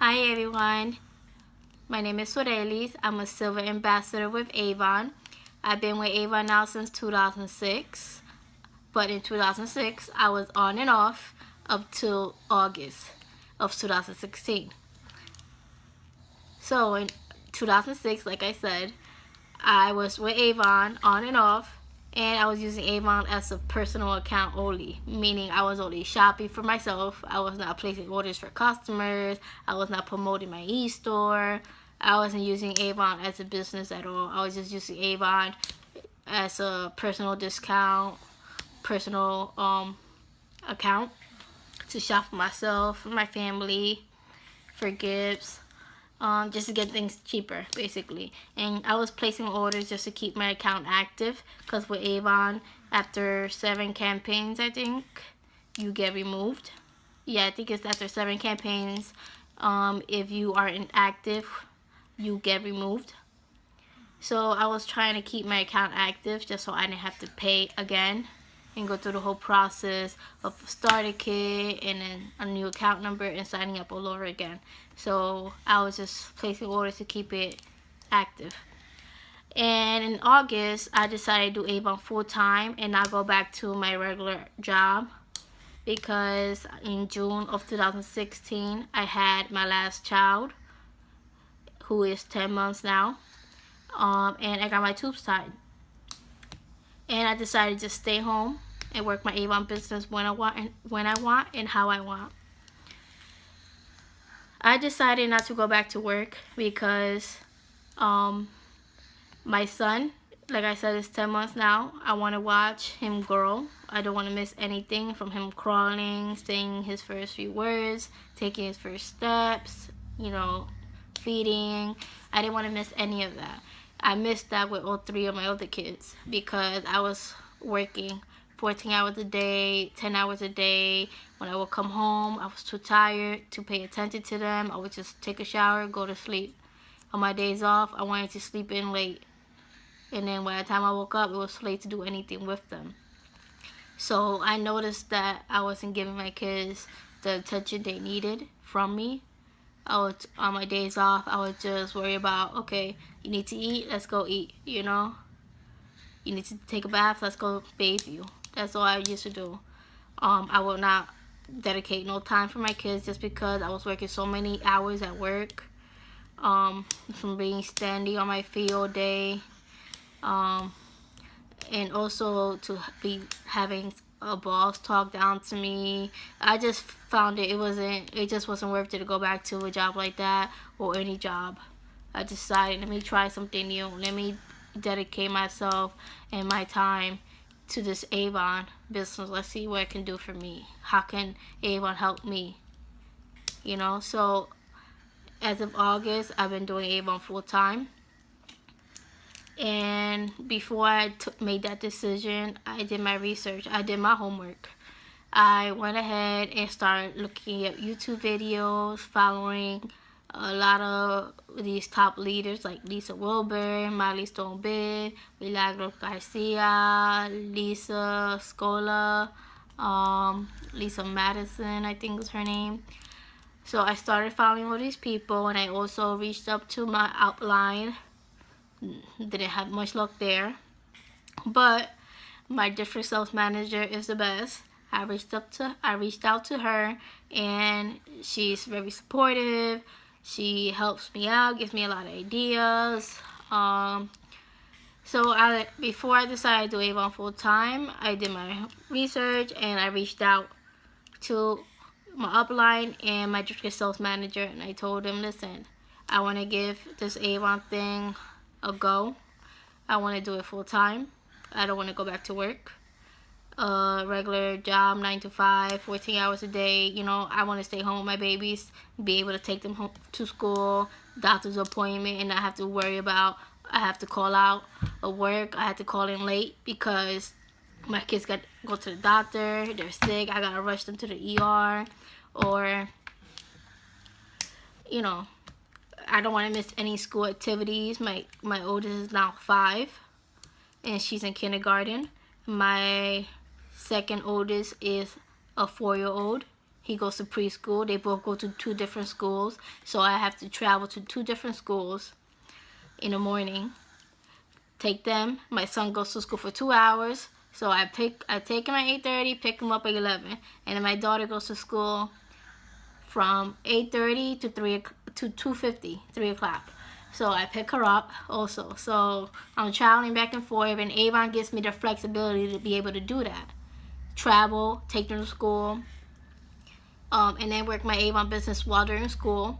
Hi everyone, my name is Sorelis. I'm a silver ambassador with Avon. I've been with Avon now since 2006, but in 2006 I was on and off up till August of 2016. So in 2006, like I said, I was with Avon on and off, and I was using Avon as a personal account only, meaning I was only shopping for myself. I was not placing orders for customers. I was not promoting my e-store. I wasn't using Avon as a business at all. I was just using Avon as a personal discount, personal account to shop for myself, for my family, for gifts, just to get things cheaper, basically. And I was placing orders just to keep my account active, because with Avon, after 7 campaigns, I think, you get removed. Yeah, I think it's after 7 campaigns. If you are inactive, you get removed. So I was trying to keep my account active just so I didn't have to pay again and go through the whole process of starter kit and then a new account number and signing up all over again. So I was just placing orders to keep it active. And in August, I decided to do Avon full time and not go back to my regular job, because in June of 2016 I had my last child, who is 10 months now, and I got my tubes tied. And I decided to just stay home and work my Avon business when I want and how I want. I decided not to go back to work because my son, like I said, is 10 months now. I want to watch him grow. I don't want to miss anything from him crawling, saying his first few words, taking his first steps, feeding. I didn't want to miss any of that. I missed that with all 3 of my other kids because I was working 14 hours a day, 10 hours a day. When I would come home, I was too tired to pay attention to them. I would just take a shower, go to sleep. On my days off, I wanted to sleep in late. And then by the time I woke up, it was too late to do anything with them. So I noticed that I wasn't giving my kids the attention they needed from me. On my days off, I would just worry about, okay, you need to eat, let's go eat, You need to take a bath, let's go bathe you. That's all I used to do. I would not dedicate no time for my kids just because I was working so many hours at work, from being standing on my feet all day, and also to be having a boss talk down to me. I just found it just wasn't worth it to go back to a job like that or any job. I decided, let me try something new. Let me dedicate myself and my time to this Avon business. Let's see what it can do for me. How can Avon help me? So as of August, I've been doing Avon full time. And before I made that decision, I did my research. I did my homework. I went ahead and started looking at YouTube videos, following a lot of these top leaders like Lisa Wilbur, Miley Stone Bid, Milagros Garcia, Lisa Scola, Lisa Madison, I think was her name. So I started following all these people, and I also reached up to my outline. Didn't have much luck there, but my district sales manager is the best. I reached out to her, and she's very supportive. She helps me out, gives me a lot of ideas. So before I decided to do Avon full time, I did my research and I reached out to my upline and my district sales manager, and I told them, listen, I want to give this Avon thing a go. I want to do it full time. I don't want to go back to work. Regular job, 9 to 5, 14 hours a day. I want to stay home with my babies, be able to take them home to school, doctor's appointment, and not have to worry about I have to call out of work. I had to call in late because my kids got to go to the doctor. They're sick. I got to rush them to the ER. Or, I don't want to miss any school activities. My oldest is now 5, and she's in kindergarten. My second oldest is a 4-year-old. he goes to preschool. They both go to 2 different schools, so I have to travel to 2 different schools in the morning. Take them. My son goes to school for 2 hours, so I take him at 8:30, pick him up at 11, and then my daughter goes to school from 8:30 to 2:50, 3 o'clock. So I pick her up also. So I'm traveling back and forth, and Avon gives me the flexibility to be able to do that. Travel, take them to school, and then work my Avon business while they're in school.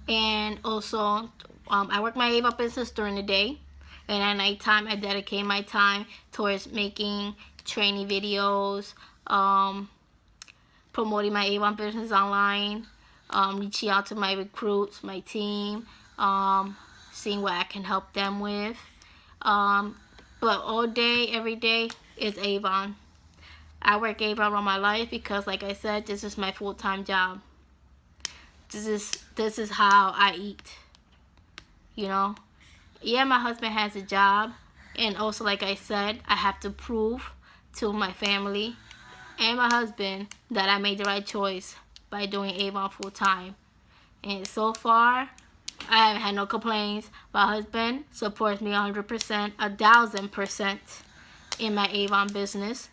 And also, I work my Avon business during the day, and at nighttime I dedicate my time towards making training videos, promoting my Avon business online, reaching out to my recruits, my team, seeing what I can help them with. But all day, every day is Avon. I work Avon all my life because, like I said, this is my full-time job. This is how I eat. You know? Yeah, my husband has a job, and also, like I said, I have to prove to my family and my husband that I made the right choice by doing Avon full-time. And so far, I haven't had no complaints. My husband supports me 100%, 1,000% in my Avon business.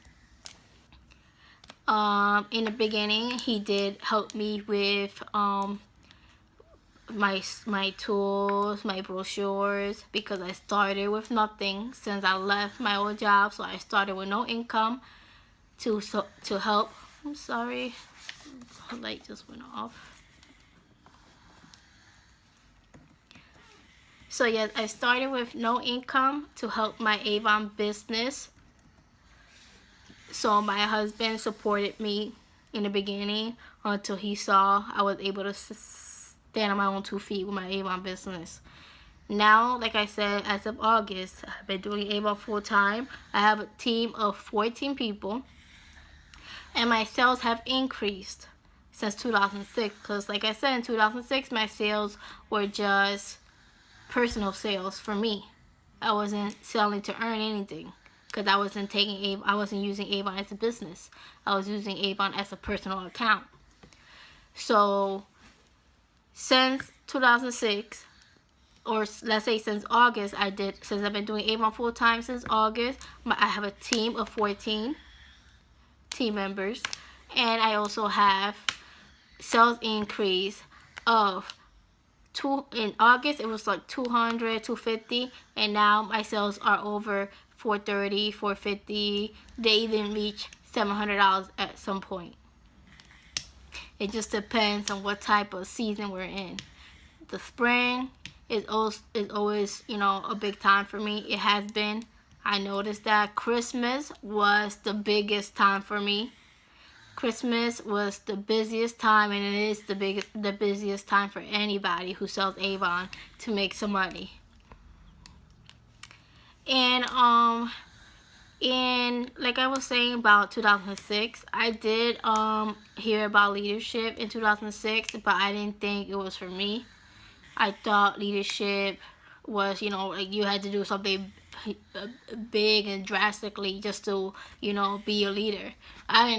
In the beginning, he did help me with my tools, my brochures, because I started with nothing since I left my old job. So I started with no income to help. I'm sorry, the light just went off. So yes, I started with no income to help my Avon business. So my husband supported me in the beginning until he saw I was able to stand on my own 2 feet with my Avon business. Now, like I said, as of August, I've been doing Avon full-time. I have a team of 14 people, and my sales have increased since 2006. Because like I said, in 2006, my sales were just personal sales for me. I wasn't selling to earn anything because I wasn't using Avon as a business. I was using Avon as a personal account. So since 2006, or let's say since August, since I've been doing Avon full time since August, I have a team of 14 team members, and I also have sales increase of in August it was like 200, 250, and now my sales are over 430, 450. They even reach $700 at some point. It just depends on what type of season we're in. The spring is always, you know, a big time for me. It has been. I noticed that Christmas was the biggest time for me. Christmas was the busiest time, and it is the busiest time for anybody who sells Avon to make some money. And like I was saying about 2006, I did hear about leadership in 2006, but I didn't think it was for me. I thought leadership was, you know, like you had to do something big and drastically just to, you know, be a leader. I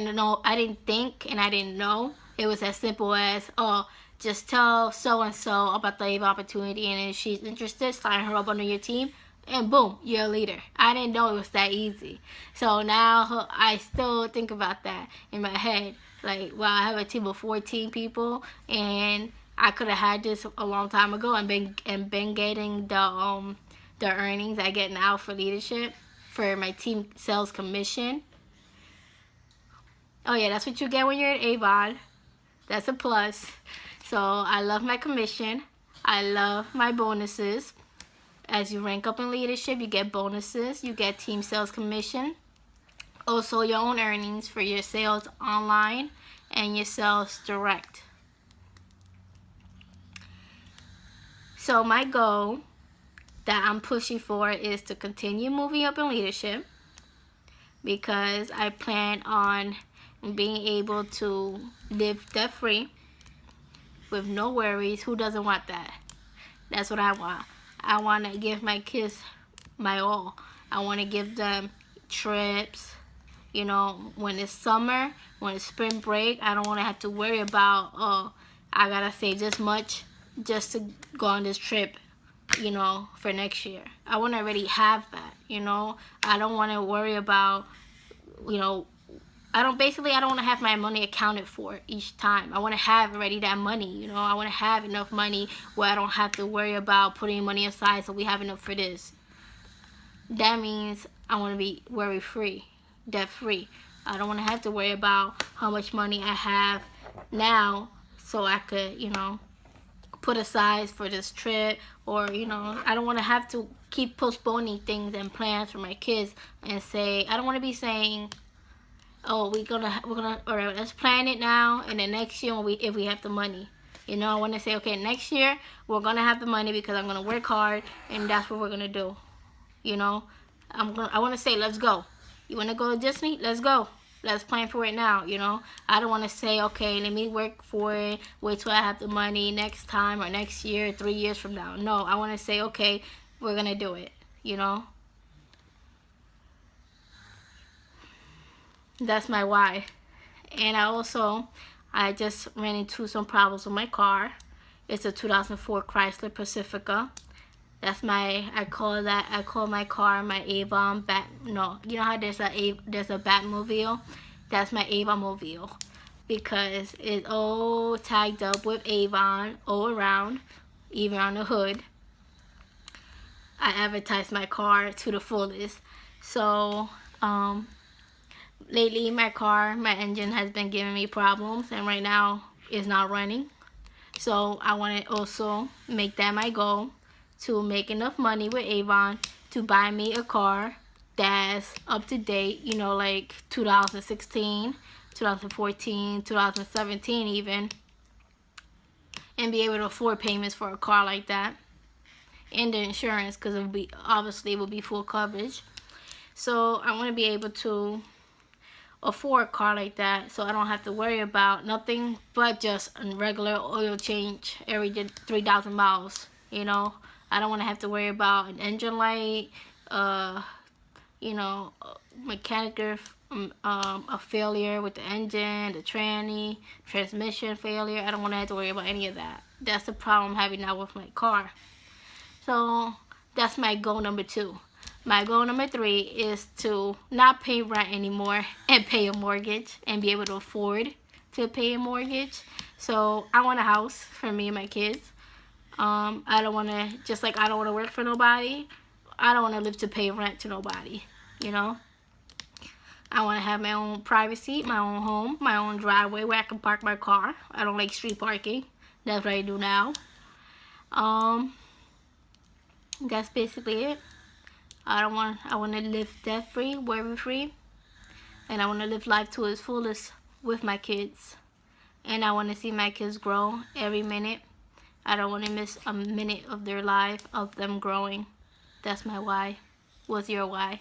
didn't think, and I didn't know it was as simple as, oh, just tell so-and-so about the Avon opportunity, and if she's interested, sign her up under your team, and boom, you're a leader. I didn't know it was that easy. So now I still think about that in my head. Like, wow, I have a team of 14 people, and I could have had this a long time ago and been getting the earnings I get now for leadership, for my team sales commission. Oh yeah, that's what you get when you're at Avon. That's a plus. So I love my commission. I love my bonuses. As you rank up in leadership, you get bonuses. You get team sales commission. Also your own earnings for your sales online and your sales direct. So my goal that I'm pushing for is to continue moving up in leadership, because I plan on being able to live debt-free with no worries. Who doesn't want that? That's what I want. I want to give my kids my all. I want to give them trips, You know, when it's summer, when it's spring break, I don't want to have to worry about, oh, I gotta save this much just to go on this trip, you know, for next year. I want to already have that, you know. I don't want to worry about, you know, I don't want to have my money accounted for each time. I want to have already that money, you know. I want to have enough money where I don't have to worry about putting money aside so we have enough for this. That means I want to be worry free, debt free. I don't want to have to worry about how much money I have now so I could, you know, put aside for this trip, or, you know, I don't want to have to keep postponing things and plans for my kids and say, I don't want to be saying, oh, we're gonna, all right, let's plan it now, and then next year if we have the money. You know, I want to say, okay, next year we're gonna have the money because I'm gonna work hard, and that's what we're gonna do. You know, I want to say, let's go. You want to go to Disney? Let's go. Let's plan for it now, you know. I don't want to say, okay, let me work for it, wait till I have the money next time or next year, 3 years from now. No, I want to say, okay, we're going to do it, you know. That's my why. And I just ran into some problems with my car. It's a 2004 Chrysler Pacifica. That's I call my car my Avon Bat. No, you know how there's a Batmobile? That's my Avon mobile, because it's all tagged up with Avon all around, even on the hood. I advertise my car to the fullest. So lately my engine has been giving me problems, and right now it's not running. So I want to also make that my goal, to make enough money with Avon to buy me a car that's up to date, you know, like 2016, 2014, 2017 even, and be able to afford payments for a car like that, and the insurance, because it will be full coverage. So I want to be able to afford a car like that, so I don't have to worry about nothing but just a regular oil change every 3,000 miles, you know. I don't want to have to worry about an engine light, you know, mechanical a failure with the engine, the tranny, transmission failure. I don't want to have to worry about any of that. That's the problem I'm having now with my car. So that's my goal number 2. My goal number 3 is to not pay rent anymore and pay a mortgage and be able to afford to pay a mortgage. So I want a house for me and my kids. I don't want to work for nobody. I don't want to live to pay rent to nobody, you know. I want to have my own privacy, my own home, my own driveway where I can park my car. I don't like street parking. That's what I do now. That's basically it. I want to live debt free, worry free, and I want to live life to its fullest with my kids. And I want to see my kids grow every minute. I don't want to miss a minute of their life, of them growing. That's my why. What's your why?